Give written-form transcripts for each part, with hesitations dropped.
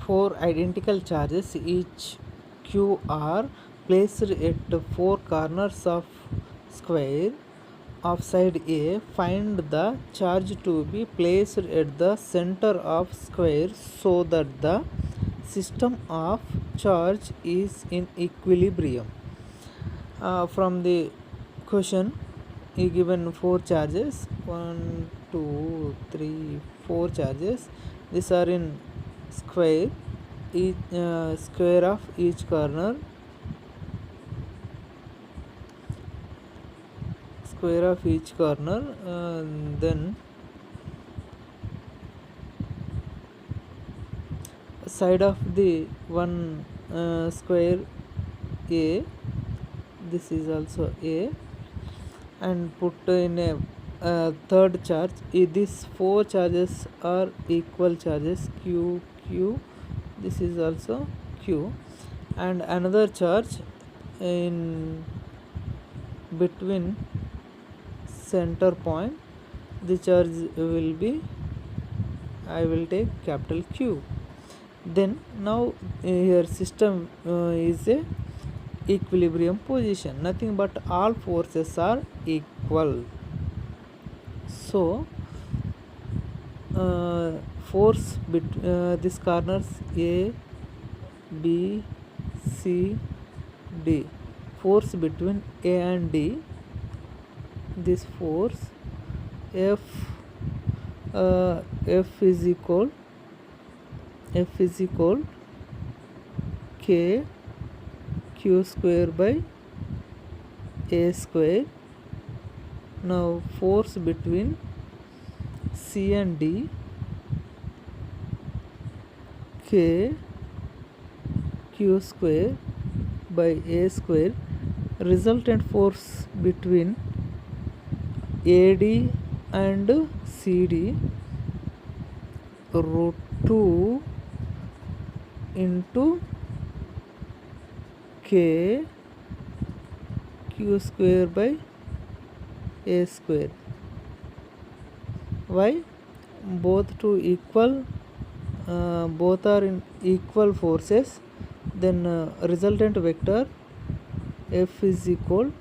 four identical charges, each q are placed at four corners of square of side A. Find the charge to be placed at the center of square so that the system of charge is in equilibrium. From the question, he given four charges, 1 2 3 4 charges. These are in square, each square of each corner, square of each corner. Then side of the one square A, this is also A, and put in a third charge. These four charges are equal charges, q q, this is also q, and another charge in between center point. The charge will be, I will take capital Q. Then now here system is a equilibrium position, nothing but all forces are equal. So force this corners A, B, C, D, force between A and D, this force F is equal K Q square by A square. Now force between C and D, K Q square by A square. Resultant force between AD and CD, root 2 into K Q square by A square. Why? Both two equal, both are in equal forces. Then resultant vector F is equal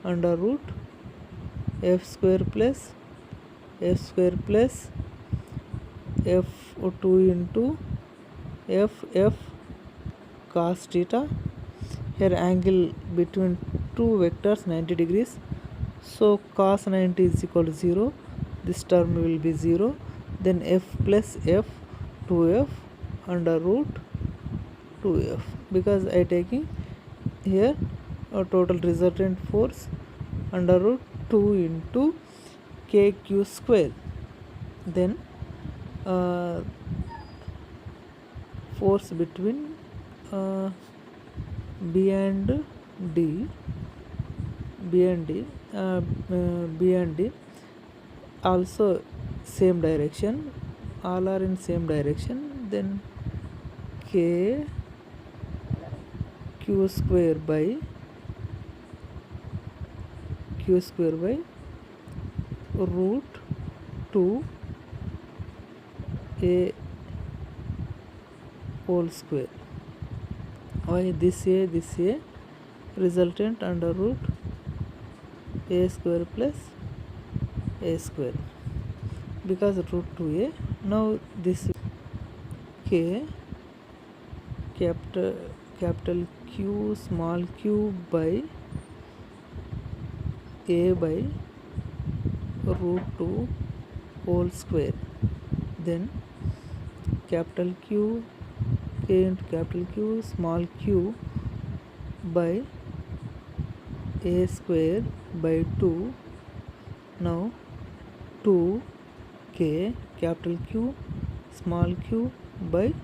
under root F square plus F2 into F cos theta. Here angle between two vectors 90 degrees, so cos 90 is equal to 0. This term will be 0. Then F plus F 2F under root 2F, because I taking here a total resultant force under root 2 into KQ square. Then force between B and D, also same direction, all are in same direction. Then K Q square by root 2 A whole square. Why this A resultant under root A square plus A square, because root 2A. Now this K capital Q small q by A by root 2 whole square. Then capital Q K into capital Q small q by A square by 2. Now 2 K capital Q small q by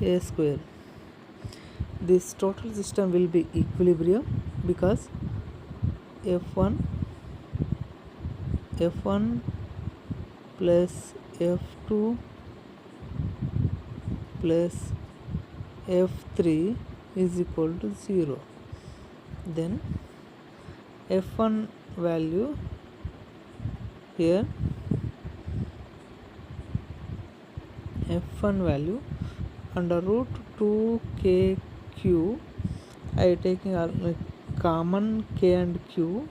A square. This total system will be equilibrium, because F1 plus F2 plus F3 is equal to 0. Then F1 value here, F1 value under root 2kq. I taking common k and q,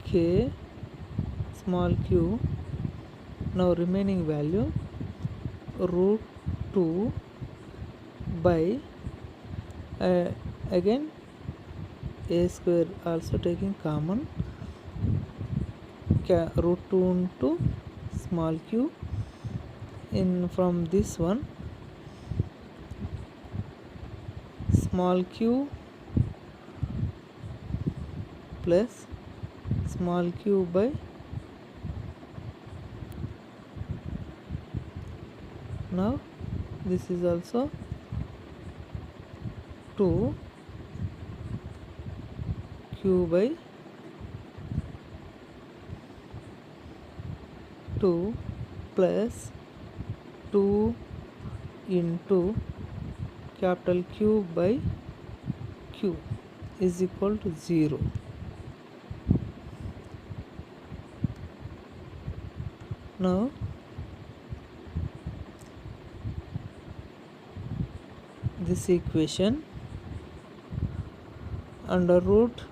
k small q. Now remaining value root 2 by again a square, also taking common root 2 into small q. In from this one, small q plus small q by now this is also 2 q by 2 plus 2 into capital Q by Q is equal to 0. Now this equation under root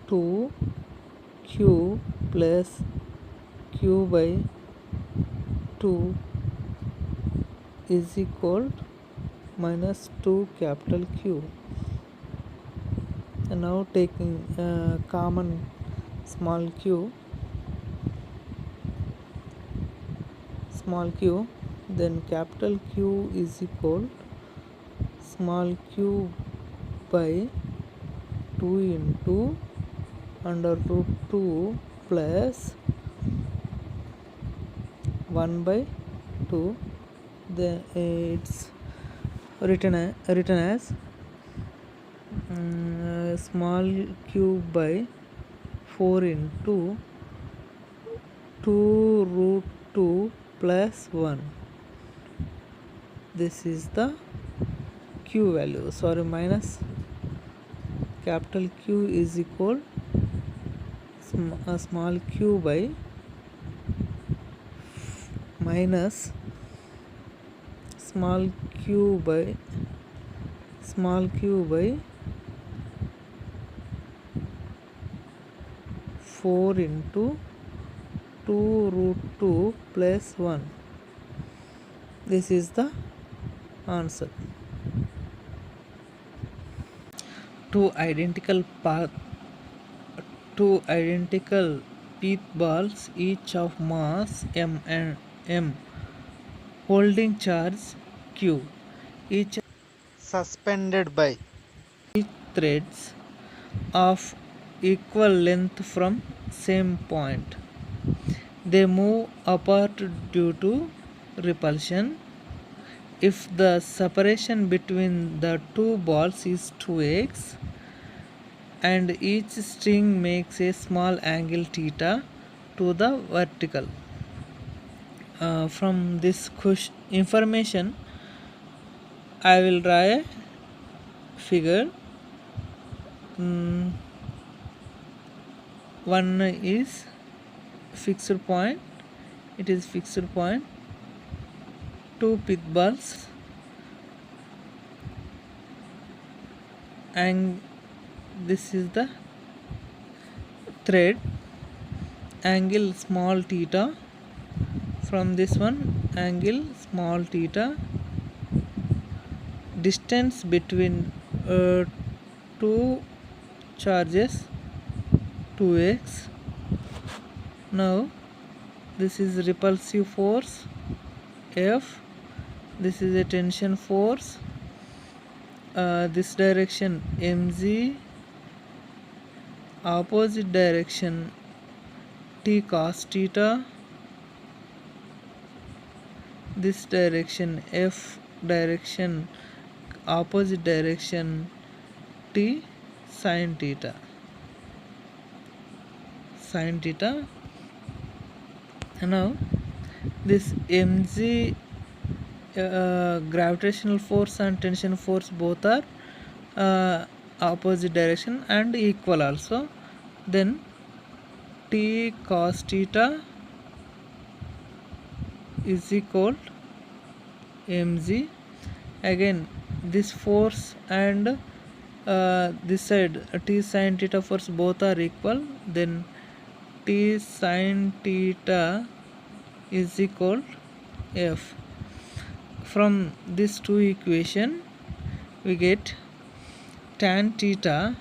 2 q plus q by 2 is equal to minus 2 capital Q. And now taking common small q, then capital Q is equal to small q by 2 into under root 2 plus 1 by 2. Then it's written as small q by 4 into 2 root 2 plus 1. This is the q value. Sorry, minus capital Q is equal small q by minus small q by 4 into 2 root 2 plus 1. This is the answer. Two identical pith balls, each of mass m, holding charge q, each suspended by threads of equal length from same point. They move apart due to repulsion. If the separation between the two balls is 2x and each string makes a small angle theta to the vertical. From this information, I will draw a figure. One is fixed point, it is fixed point. Two pith balls and this is the thread, angle small theta. From this one, angle small theta. Distance between two charges 2x. Now this is repulsive force F, this is a tension force, this direction mg, opposite direction t cos theta, this direction F direction, opposite direction t sin theta. Now this mg gravitational force and tension force both are opposite direction and equal also. Then T cos theta is equal mg. Again this force and this side T sin theta force both are equal, then T sin theta is equal F. From these two equation we get tan theta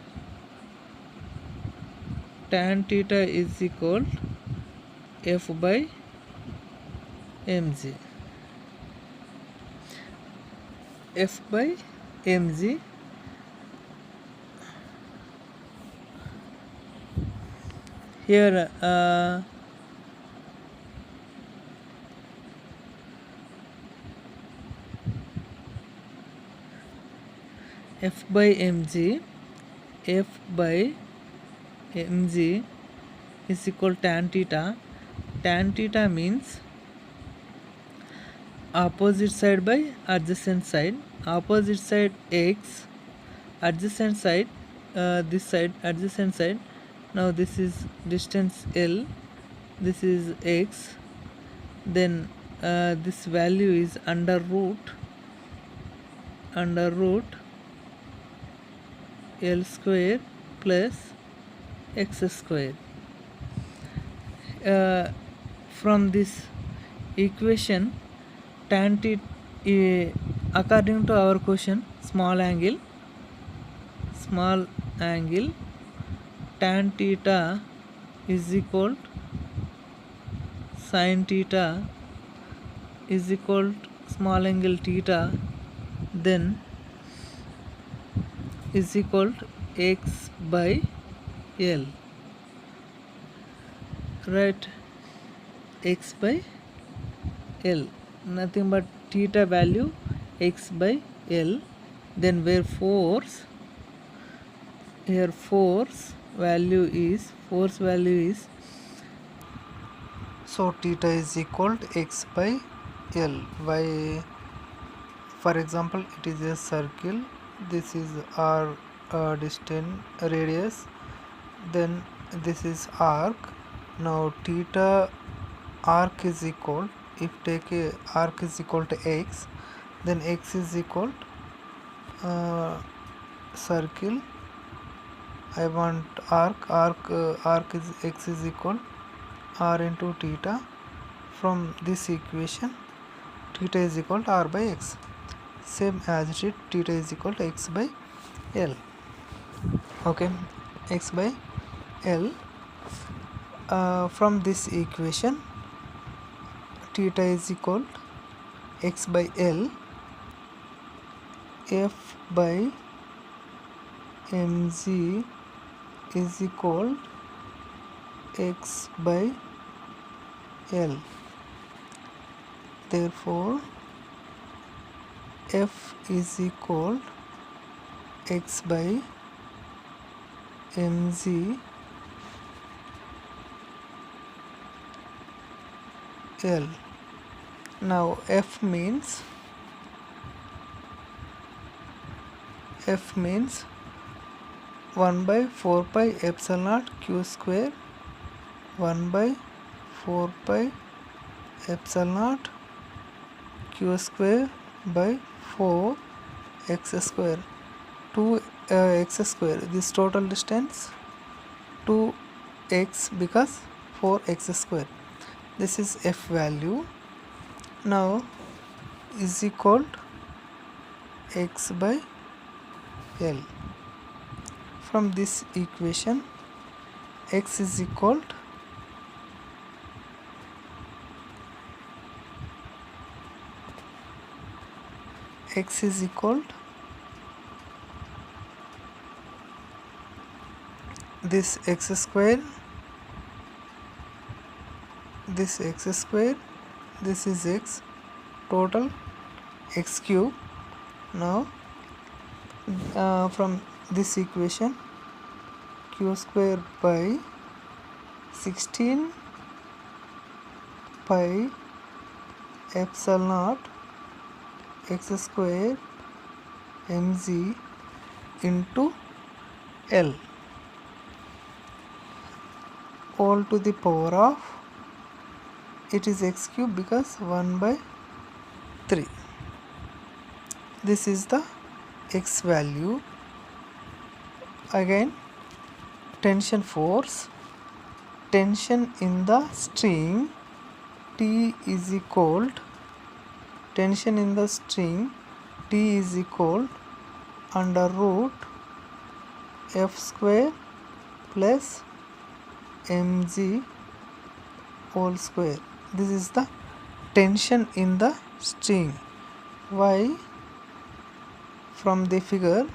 is equal F by mg. F by mg. Here F by mg is equal tan theta. Tan theta means opposite side by adjacent side. Opposite side x, adjacent side this side adjacent side. Now this is distance L, this is x, then this value is under root L square plus x square. From this equation tan theta, according to our question, small angle tan theta is equal sin theta is equal small angle theta, then is equal x by L, right? X by L, nothing but theta value x by L. Then where force value is so theta is equal to x by L. Why? For example, it is a circle, this is r distance radius, then this is arc. Now theta arc is equal, if take a arc is equal to x, then x is equal circle. I want arc is x is equal r into theta. From this equation theta is equal to r by x, same as it is, theta is equal to x by L. Okay, x by L. From this equation theta is equal x by L, F by mg is equal x by L. Therefore F is equal x by mg L. Now F means 1 by 4 pi epsilon naught q square, 1 by 4 pi epsilon naught q square by 4 x square, 2 x square. This total distance 2x because 4x square. This is F value. Now is equal to x by L. From this equation x is equal to this x square, this is x, total x cube. Now from this equation q square by 16 pi epsilon naught x square mg into L. all to the power of, it is x cube because 1 by 3. This is the x value. Again, tension force. Tension in the string T is equal to, tension in the string T is equal under root F square plus mg whole square. This is the tension in the string. Why? From the figure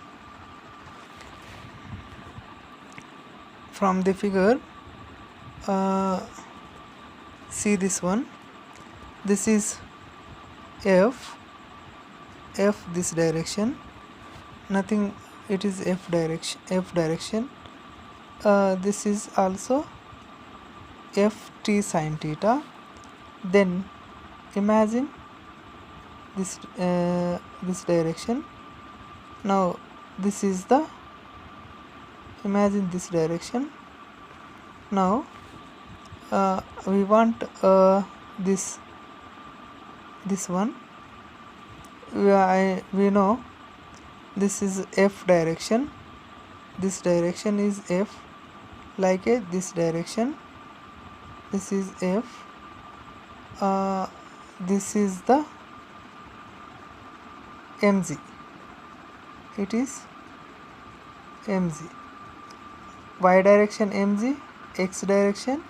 see this one. This is F this direction, nothing, it is F direction. This is also Ft sin theta. Then imagine this direction. Now this is the, imagine this direction. Now we want this one. We know this is F direction. This direction is F, like this direction. This is F. This is the mg. It is mg. Y direction mg. X direction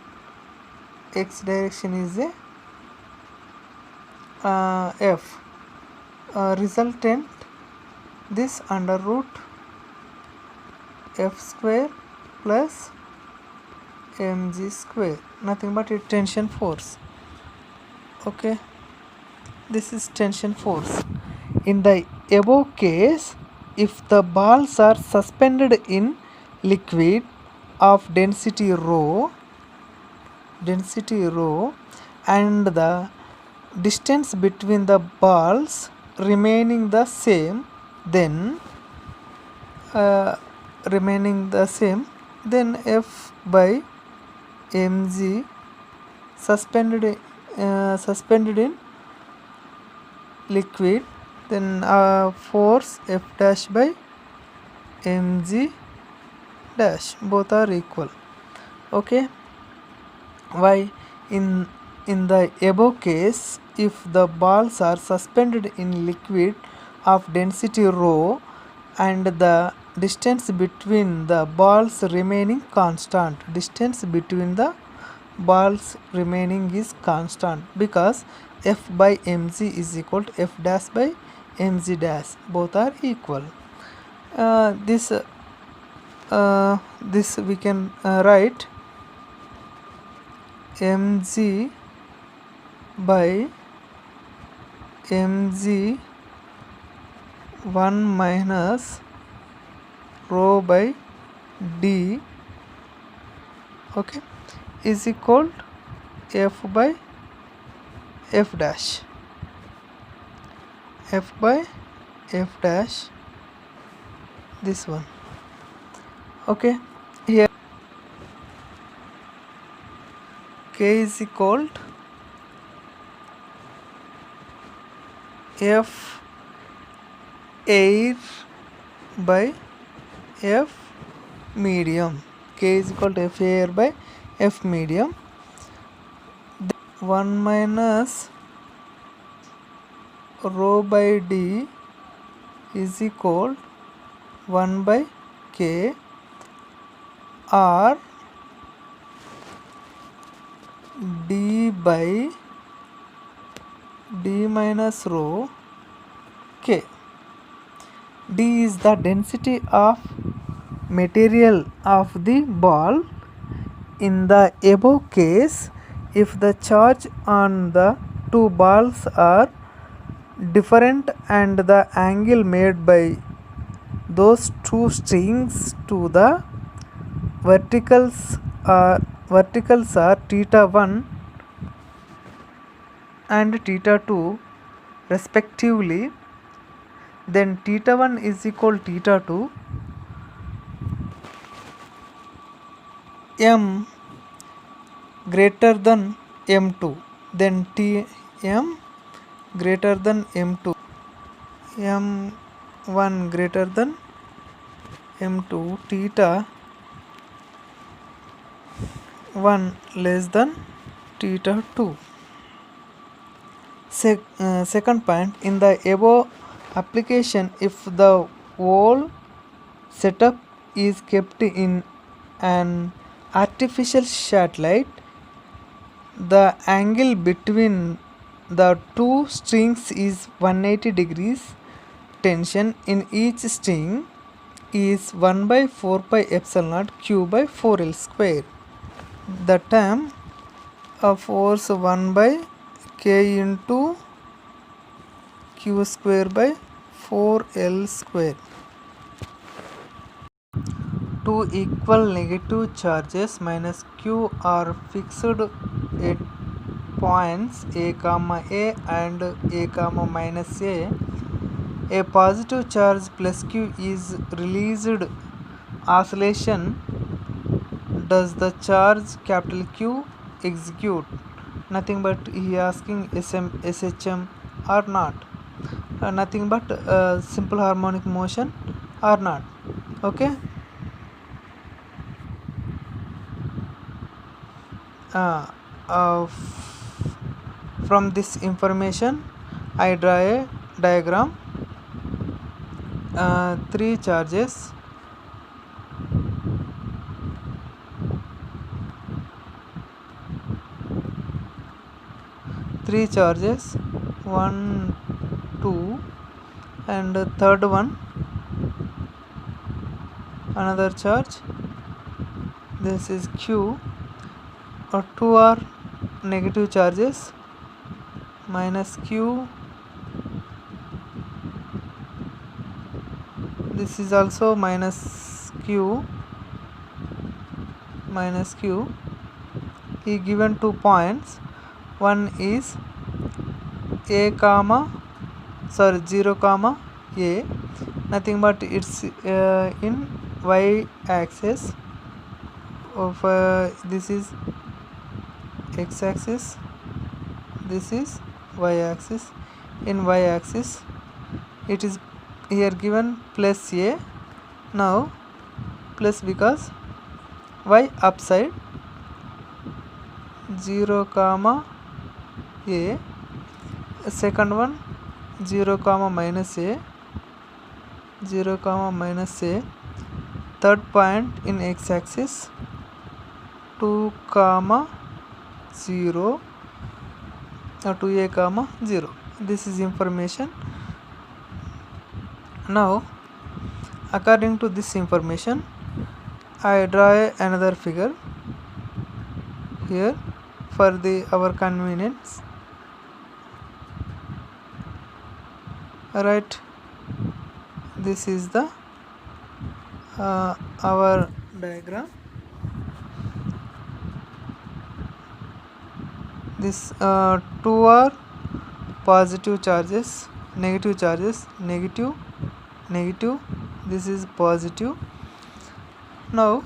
is a F. Resultant, this under root F square plus mg square, nothing but a tension force. Okay, this is tension force. In the above case, if the balls are suspended in liquid of density rho and the distance between the balls remaining the same, then F by mg suspended in liquid, then force F dash by mg dash, both are equal. Okay, why? In the above case, if the balls are suspended in liquid of density rho and the distance between the balls remaining constant, distance between the balls remaining is constant, because F by mg is equal to F dash by mg dash, both are equal. This we can write mg by mg 1 minus rho by d, okay, is equal to F by F dash, F by F dash, this one. Okay, here K is equal to F air by F medium. K is equal to F air by F medium. 1 minus rho by d is equal 1 by K, or d by d minus rho K. D is the density of material of the ball. In the above case, if the charge on the two balls are different and the angle made by those two strings to the verticals are theta 1 and theta 2 respectively, then theta 1 is equal to theta 2, m greater than m2, then Tm greater than m2, m1 greater than m2, theta 1 less than theta 2. Second point, in the above application, if the whole setup is kept in an artificial satellite, the angle between the two strings is 180 degrees. Tension in each string is 1 by 4 pi epsilon naught q by 4l square. The term of force 1 by k into q square by 4l square. Two equal negative charges minus q are fixed at points a comma a and a comma minus a. A positive charge plus q is released. Oscillation. Does the charge capital Q execute? Nothing but he asking SHM or not. Nothing but simple harmonic motion or not. Okay. From this information I draw a diagram. Three charges, one, two, and third one another charge. This is Q. Two are negative charges, minus Q. This is also minus Q. He given 2 points. One is a comma 0 comma a, nothing but it's in y axis of this is x axis, this is y axis. In y axis it is here given plus a. Now plus because y upside 0 comma a. Second one 0 comma minus a, 0 comma minus a. Third point in x axis 2 comma 0 or 2a comma 0. This is information. Now according to this information I draw another figure here for our convenience. Right, this is the our diagram. This two are positive charges, negative charges, negative. This is positive. Now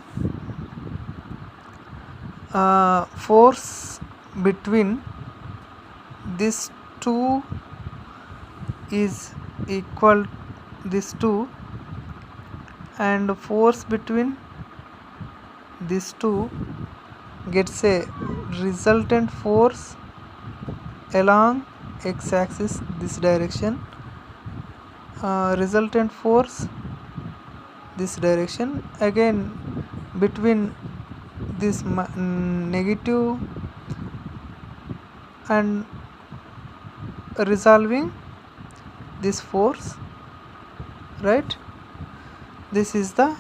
force between these two is equal this two, and force between these two gets a resultant force along x axis this direction, resultant force this direction. Again between this negative and resolving this force, right? This is the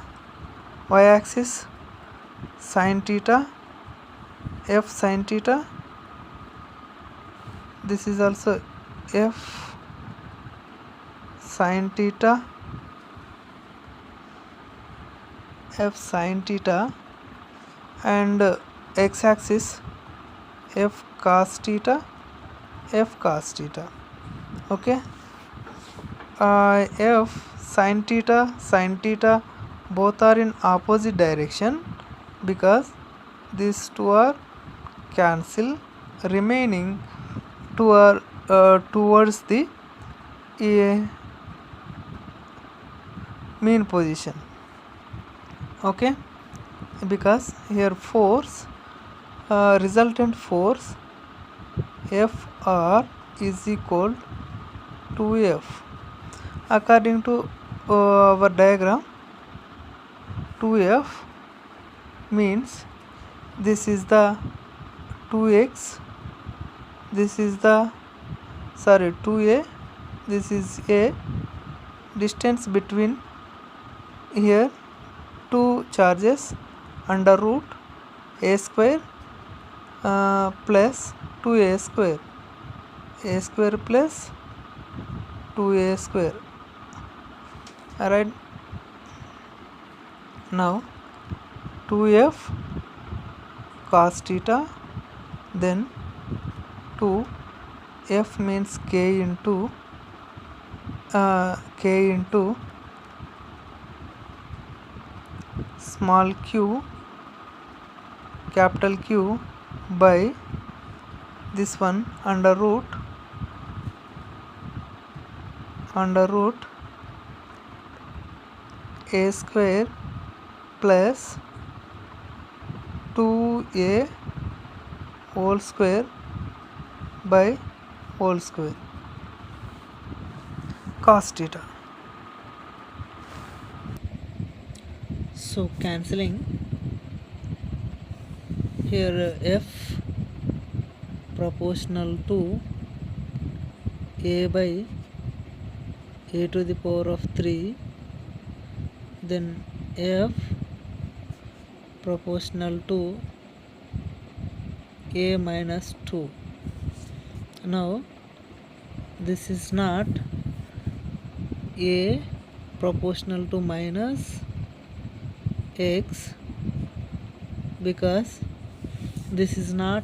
y axis sin theta, f sin theta. This is also f sin theta, and x axis f cos theta, okay. F sin theta both are in opposite direction because these two are cancel, remaining towards the mean position. Okay, because here force, resultant force Fr is equal to F. According to our diagram, 2F means this is the 2x, this is the 2a, this is a. Distance between here two charges under root a square plus 2a square, a square plus 2a square. Alright, now 2f cos theta, then 2f means k into small q capital Q by this one under root a square plus 2a whole square by whole square cos theta. So cancelling here, f proportional to a by a to the power of 3, then f proportional to a minus 2. Now this is not a proportional to minus x, because this is not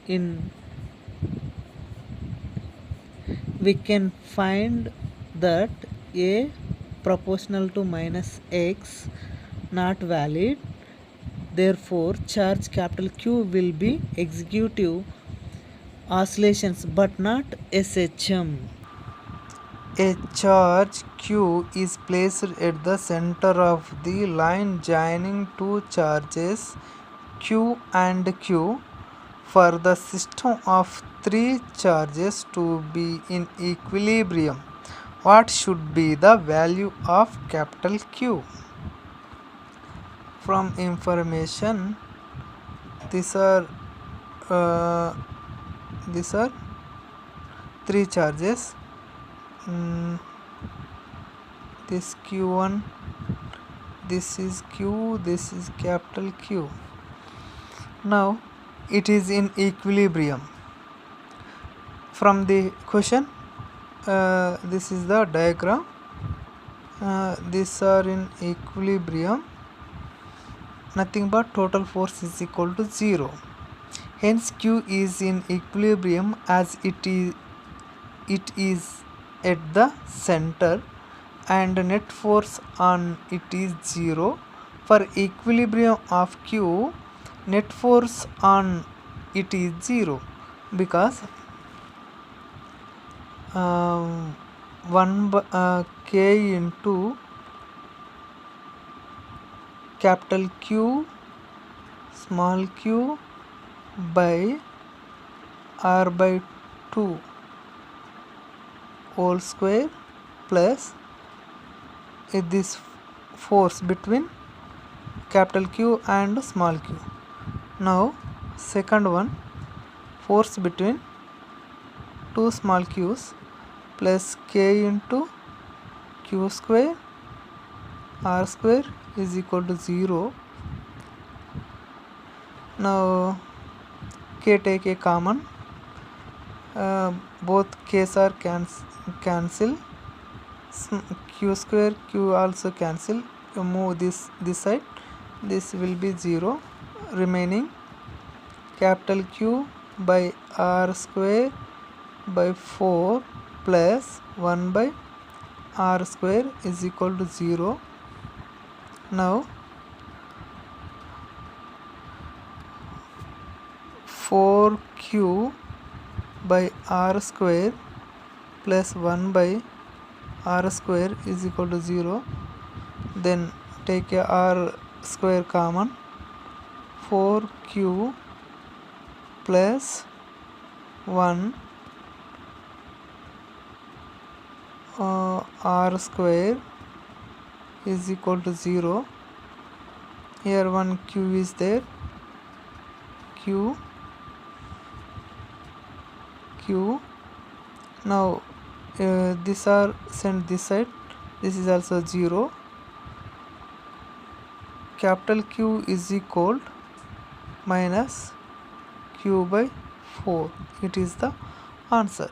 in. We can find that a proportional to minus x not valid, therefore charge capital Q will be executive oscillations but not SHM. A charge Q is placed at the center of the line joining two charges Q and Q. For the system of three charges to be in equilibrium, what should be the value of capital Q? From information, these are three charges. This Q1, this is Q, this is capital Q. Now it is in equilibrium. From the question, this is the diagram. These are in equilibrium. Nothing but total force is equal to 0. Hence Q is in equilibrium as it is at the center, and net force on it is 0. For equilibrium of Q, net force on it is 0, because 1 k into capital Q small q by r by 2 whole square plus this force between capital Q and small q. Now second one, force between two small q's plus k into q square r square is equal to 0. Now k take a common, both k's are cancel, q square q also cancel. You move this side, this will be 0, remaining capital Q by r square by 4 plus 1 by r square is equal to 0. Now 4q by r square plus 1 by r square is equal to 0. Then take a r square common. 4q plus 1 r square is equal to 0. Here one q is there. Q. Now these are sent this side. This is also 0. Capital Q is equal minus q by 4. It is the answer.